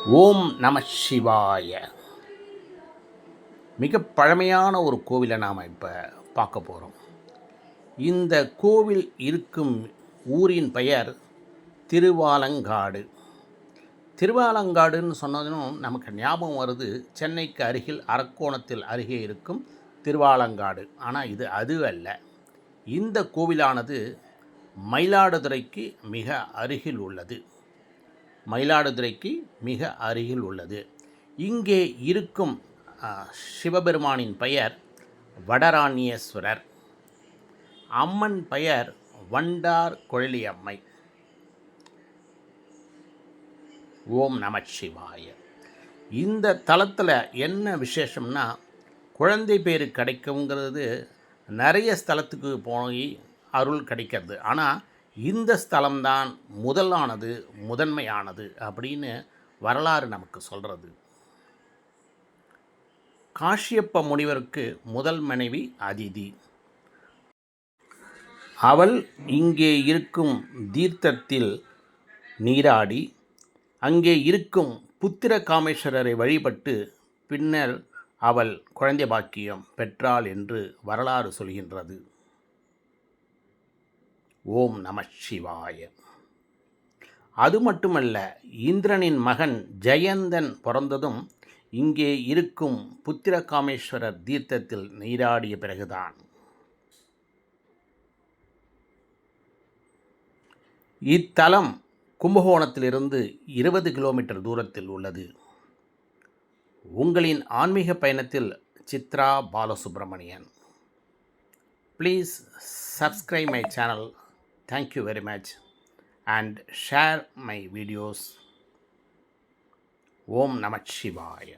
ஓம் நம சிவாய. மிக பழமையான ஒரு கோவிலை நாம் இப்போ பார்க்க போகிறோம். இந்த கோவில் இருக்கும் ஊரின் பெயர் திருவாலங்காடு. திருவாலங்காடுன்னு சொன்னதும் நமக்கு ஞாபகம் வருது சென்னைக்கு அருகில் அரக்கோணத்தில் அருகே இருக்கும் திருவாலங்காடு. ஆனால் இது அது அல்ல. இந்த கோவிலானது மயிலாடுதுறைக்கு மிக அருகில் உள்ளது. இங்கே இருக்கும் சிவபெருமானின் பெயர் வடராணியேஸ்வரர். அம்மன் பெயர் வண்டார் குழலியம்மை. ஓம் நமச்சிவாய. இந்த தலத்தில் என்ன விசேஷம்னா, குழந்தை பேர் கிடைக்குங்கிறது நிறைய ஸ்தலத்துக்கு போய் அருள் கிடைக்கிறது. ஆனால் இந்த ஸ்தலம்தான் முதன்மையானது அப்படின்னு வரலாறு நமக்கு சொல்கிறது. காஷ்யப்ப முனிவருக்கு முதல் மனைவி அதிதி. அவள் இங்கே இருக்கும் தீர்த்தத்தில் நீராடி அங்கே இருக்கும் புத்திர காமேஸ்வரரை வழிபட்டு பின்னர் அவள் குழந்தை பாக்கியம் பெற்றாள் என்று வரலாறு சொல்கின்றது. ஓம் நம சிவாய. அது மட்டுமல்ல, இந்திரனின் மகன் ஜெயந்தன் பிறந்ததும் இங்கே இருக்கும் புத்திரகாமேஸ்வரர் தீர்த்தத்தில் நீராடிய பிறகுதான். இத்தலம் கும்பகோணத்திலிருந்து 20 கிலோமீட்டர் தூரத்தில் உள்ளது. உங்களின் ஆன்மீக பயணத்தில் Chitra Balasubramanian. Please subscribe my channel. Thank you very much and share my videos. Om Namah Shivaya.